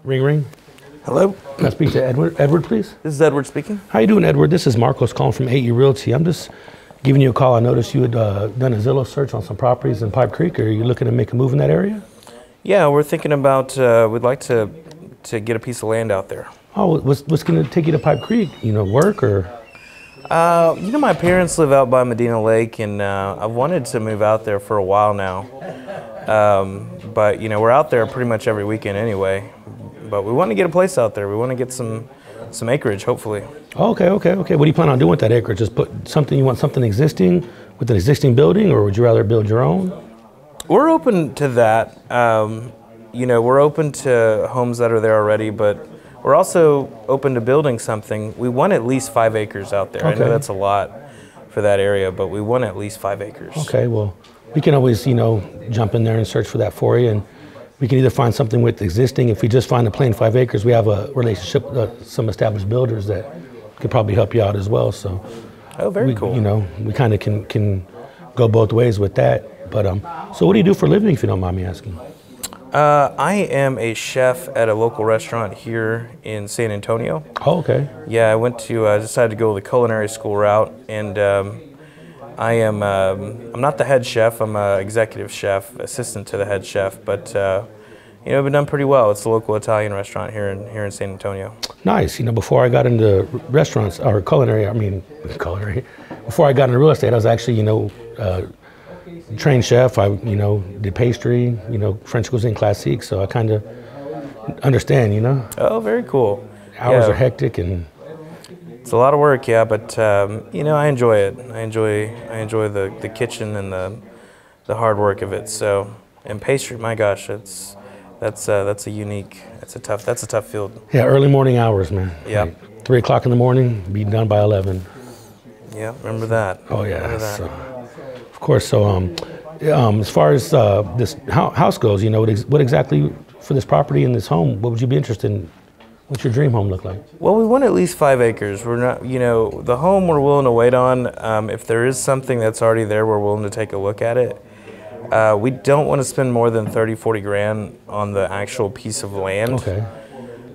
Ring, ring. Hello? Can I speak to Edward? Edward, please? This is Edward speaking. How you doing, Edward? This is Marcos calling from 8U Realty. I'm just giving you a call. I noticed you had done a Zillow search on some properties in Pipe Creek. Are you looking to make a move in that area? Yeah, we're thinking about, we'd like to get a piece of land out there. Oh, what's going to take you to Pipe Creek? You know, work or? My parents live out by Medina Lake, and I've wanted to move out there for a while now. But, we're out there pretty much every weekend anyway. But we want to get a place out there. We want to get some acreage, hopefully. Okay. What do you plan on doing with that acreage? Just you want something existing with an existing building, or would you rather build your own? We're open to that. We're open to homes that are there already, but we're also open to building something. We want at least 5 acres out there. Okay. I know that's a lot for that area, but we want at least 5 acres. Okay, well, we can always, jump in there and search for that for you. And we can either find something with existing. If we just find a plain 5 acres, we have a relationship with some established builders that could probably help you out as well. So, very cool. We kind of can go both ways with that. But so what do you do for a living, if you don't mind me asking? I am a chef at a local restaurant here in San Antonio. Oh, okay. Yeah, I decided to go the culinary school route, and I'm not the head chef. I'm an executive chef, assistant to the head chef, but I've been done pretty well. It's a local Italian restaurant here in San Antonio. Nice. Before I got into restaurants or culinary, before I got into real estate, I was actually, trained chef. I, did pastry, French cuisine classique, so I kind of understand, Oh, very cool. Hours are hectic and it's a lot of work, yeah, but I enjoy it. I enjoy the kitchen and the hard work of it. So, and pastry, my gosh, that's a tough field. Yeah, early morning hours, man. Yeah. Like 3 o'clock in the morning, be done by 11. Yeah, remember that. Oh yeah. Remember that. So, of course. So, as far as this house goes, what exactly for this property and this home, what would you be interested in? What's your dream home look like? Well, we want at least 5 acres. We're not, the home we're willing to wait on. If there is something that's already there, we're willing to take a look at it. We don't want to spend more than 30, 40 grand on the actual piece of land. Okay.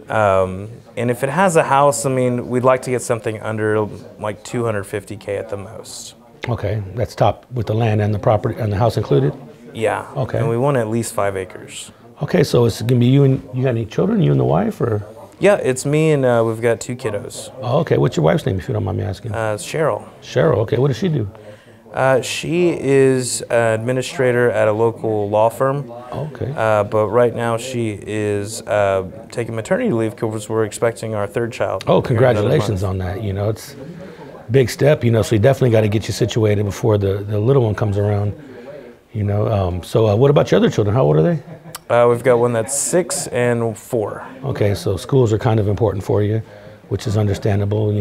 And if it has a house, we'd like to get something under like 250K at the most. Okay, that's top with the land and the property and the house included? Yeah. Okay. And we want at least 5 acres. Okay, so it's gonna be you got any children, you and the wife, or? Yeah, it's me, and we've got 2 kiddos. Oh, okay, what's your wife's name, if you don't mind me asking? Cheryl. Cheryl, okay, what does she do? She is an administrator at a local law firm. Okay. But right now she is taking maternity leave because we're expecting our 3rd child. Oh, congratulations on that. It's a big step, so you definitely got to get you situated before the little one comes around, So what about your other children? How old are they? We've got one that's 6 and 4. Okay, so schools are kind of important for you, which is understandable.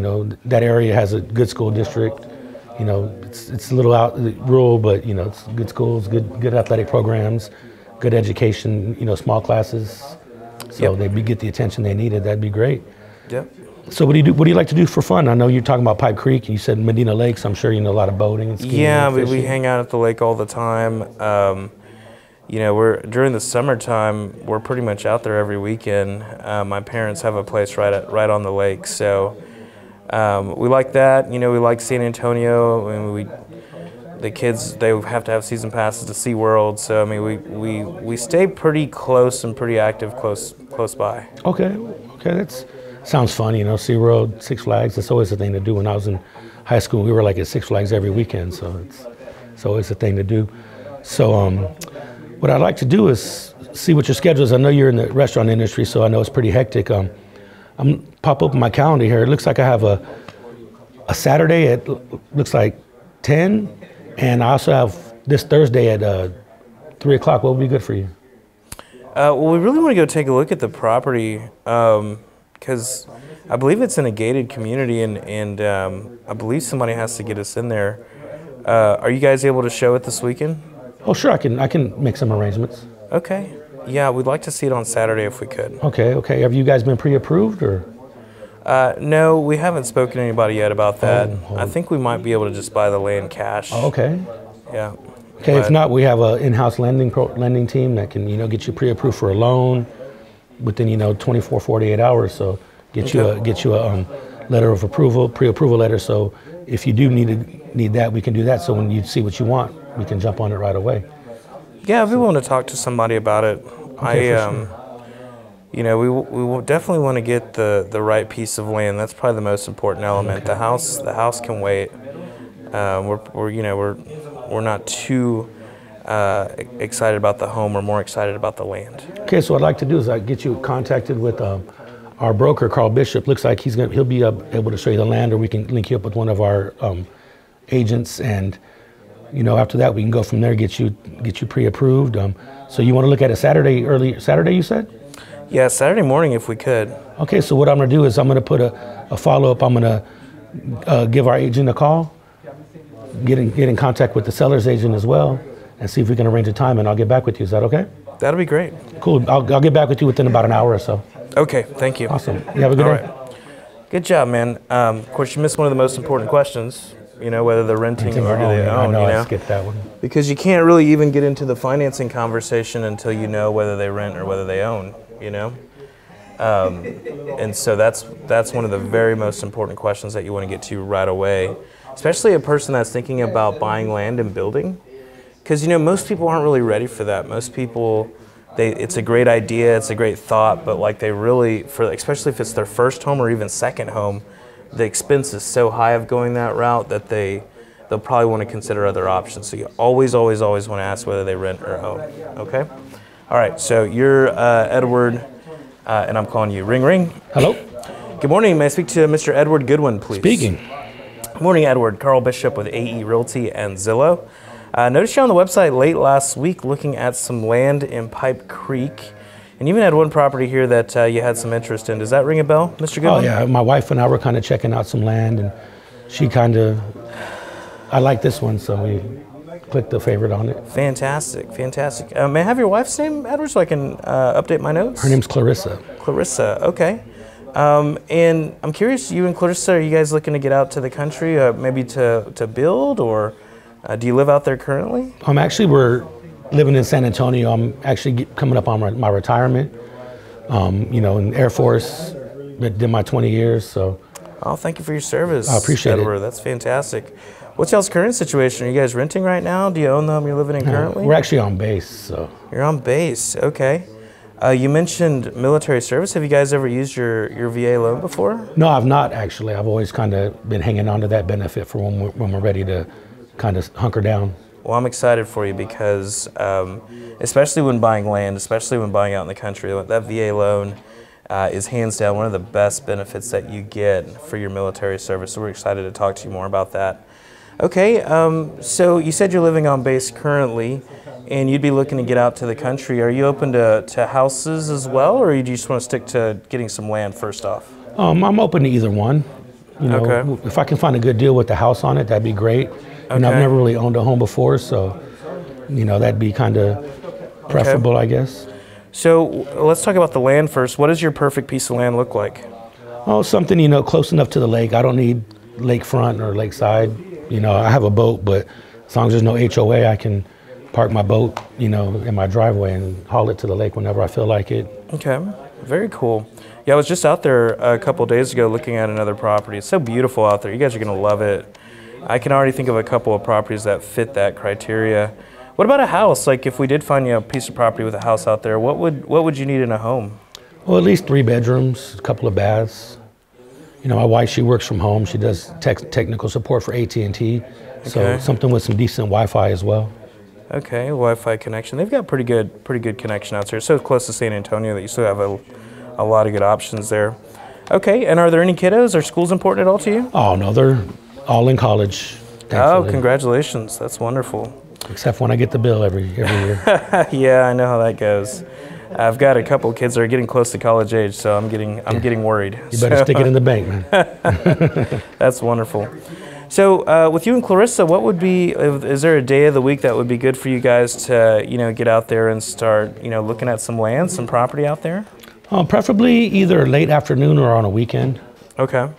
That area has a good school district. It's a little out rural, but it's good schools, good athletic programs, good education. Small classes, so they get the attention they needed. That'd be great. Yep. So what do you do? What do you like to do for fun? I know you're talking about Pipe Creek. You said Medina Lake, so I'm sure you know a lot of boating and skiing. Yeah, and we hang out at the lake all the time. We're during the summertime. We're pretty much out there every weekend. My parents have a place right on the lake, so. We like that, we like San Antonio. The kids, they have to have season passes to SeaWorld. So we stay pretty close and pretty active close by. Okay, that sounds fun. SeaWorld, Six Flags. That's always a thing to do. When I was in high school, we were like at Six Flags every weekend. So it's always a thing to do. So what I'd like to do is see what your schedule is. I know you're in the restaurant industry, so I know it's pretty hectic. I'm pop open my calendar here. It looks like I have a Saturday at looks like 10, and I also have this Thursday at 3 o'clock. What would be good for you? Well, we really want to go take a look at the property because I believe it's in a gated community, and I believe somebody has to get us in there. Are you guys able to show it this weekend? Oh, sure. I can make some arrangements. Okay. Yeah, we'd like to see it on Saturday if we could. Okay. Have you guys been pre-approved or? No, we haven't spoken to anybody yet about that. Oh. I think we might be able to just buy the land cash. Oh, okay. Yeah. Okay, if not, we have an in-house lending team that can, get you pre-approved for a loan. within 24, 48 hours. So get you a letter of approval, pre-approval letter. So if you do need that, we can do that. So when you see what you want, we can jump on it right away. Yeah, I'd be willing to talk to somebody about it. Okay, for sure. We definitely want to get the right piece of land. That's probably the most important element. Okay. The house can wait. We're not too excited about the home. We're more excited about the land. Okay, so what I'd like to do is get you contacted with our broker, Carl Bishop. Looks like he'll be able to show you the land, or we can link you up with one of our agents, and after that we can go from there, get you pre-approved. So you want to look at it early Saturday, you said? Yeah, Saturday morning if we could. Okay, so what I'm going to do is I'm going to put a follow-up. I'm going to give our agent a call, get in contact with the seller's agent as well, and see if we can arrange a time, and I'll get back with you. Is that okay? That'll be great. Cool. I'll get back with you within about an hour or so. Okay, thank you. Awesome. You have a good day. Right. Good job, man. Of course, you missed one of the most important questions, whether they're renting or do they own. I skipped that one. Because you can't really even get into the financing conversation until you know whether they rent or whether they own, and so that's one of the very most important questions that you want to get to right away, especially a person that's thinking about buying land and building. Because, most people aren't really ready for that. Most people, it's a great idea, it's a great thought, but especially if it's their first home or even second home, the expense is so high of going that route that they'll probably want to consider other options. So you always, always, always want to ask whether they rent or own, okay? All right, so you're Edward, and I'm calling you. Ring, ring. Hello? Good morning. May I speak to Mr. Edward Goodwin, please? Speaking. Good morning, Edward. Carl Bishop with AE Realty and Zillow. Noticed you on the website late last week looking at some land in Pipe Creek, and you even had one property here that you had some interest in. Does that ring a bell, Mr. Goodwin? Oh, yeah. My wife and I were kind of checking out some land, and I like this one, so we clicked the favorite on it. Fantastic, fantastic. May I have your wife's name, Edward, so I can update my notes? Her name's Clarissa. Clarissa, okay. And I'm curious, you and Clarissa, are you guys looking to get out to the country, maybe to build, or do you live out there currently? We're living in San Antonio. I'm actually coming up on my retirement. In Air Force, did my 20 years, so. Oh, thank you for your service. I appreciate Edward. it. That's fantastic. What's y'all's current situation? Are you guys renting right now? Do you own the home you're living in currently? We're actually on base, so. You're on base, okay. You mentioned military service. Have you guys ever used your VA loan before? No, I've not actually. I've always kind of been hanging on to that benefit for when we're ready to kind of hunker down. Well, I'm excited for you because especially when buying land, especially when buying out in the country, that VA loan is hands down one of the best benefits that you get for your military service. So we're excited to talk to you more about that. Okay, so you said you're living on base currently, and you'd be looking to get out to the country. Are you open to houses as well, or do you just want to stick to getting some land first off? I'm open to either one. Okay. If I can find a good deal with the house on it, that'd be great. And I've never really owned a home before, so that'd be kind of preferable, I guess. So let's talk about the land first. What does your perfect piece of land look like? Oh, something close enough to the lake. I don't need lakefront or lakeside. I have a boat, but as long as there's no HOA, I can park my boat, in my driveway and haul it to the lake whenever I feel like it. Okay, very cool. Yeah, I was just out there a couple days ago looking at another property. It's so beautiful out there. You guys are going to love it. I can already think of a couple of properties that fit that criteria. What about a house? Like if we did find you a piece of property with a house out there, what would you need in a home? Well, at least 3 bedrooms, a couple of baths. My wife, she works from home. She does technical support for AT&T. So something with some decent Wi-Fi as well. Okay, Wi-Fi connection. They've got pretty good connection out there. So close to San Antonio that you still have a lot of good options there. Okay, and are there any kiddos? Are schools important at all to you? Oh, no, they're all in college. Thankfully. Oh, congratulations. That's wonderful. Except when I get the bill every year. Yeah, I know how that goes. I've got a couple of kids that are getting close to college age, so I'm getting worried. You better stick it in the bank, man. That's wonderful. So with you and Clarissa, is there a day of the week that would be good for you guys to, get out there and start, looking at some land, some property out there? Preferably either late afternoon or on a weekend. Okay,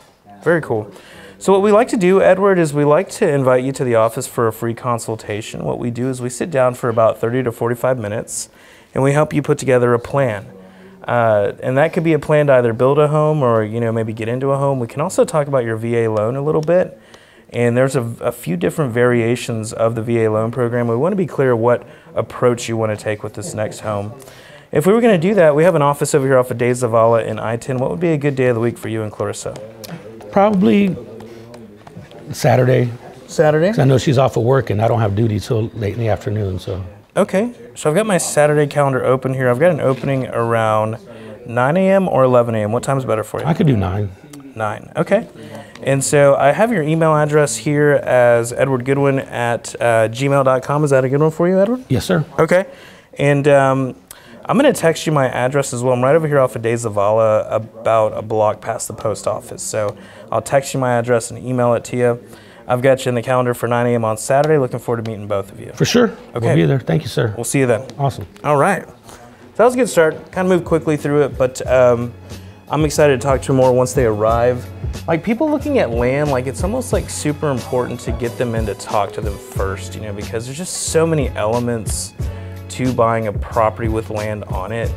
very cool. So what we like to do, Edward, is we like to invite you to the office for a free consultation. What we do is we sit down for about 30 to 45 minutes, and we help you put together a plan. And that could be a plan to either build a home or, you know, maybe get into a home. We can also talk about your VA loan a little bit. And there's a few different variations of the VA loan program. We want to be clear what approach you want to take with this next home. If we were going to do that, we have an office over here off of De Zavala in I-10. What would be a good day of the week for you and Clarissa? Probably Saturday. Saturday? 'Cause I know she's off of work and I don't have duty till late in the afternoon, so. Okay, so I've got my Saturday calendar open here. I've got an opening around 9 a.m. or 11 a.m. What time's better for you? I could do 9. 9, okay. And so I have your email address here as edwardgoodwin@gmail.com. Is that a good one for you, Edward? Yes, sir. Okay. And I'm going to text you my address as well. I'm right over here off of De Zavala, about a block past the post office. So I'll text you my address and email it to you. I've got you in the calendar for 9 a.m. on Saturday. Looking forward to meeting both of you. For sure. Okay. We'll be there. Thank you, sir. We'll see you then. Awesome. All right. So that was a good start. Kind of moved quickly through it, but I'm excited to talk to them more once they arrive. Like, people looking at land, like, it's almost like super important to get them in to talk to them first, you know, because there's just so many elements to buying a property with land on it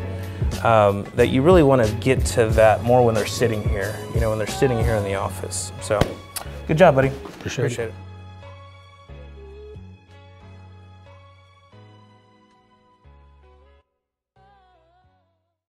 that you really want to get to that more when they're sitting here, you know, when they're sitting here in the office. So good job, buddy. Appreciate it.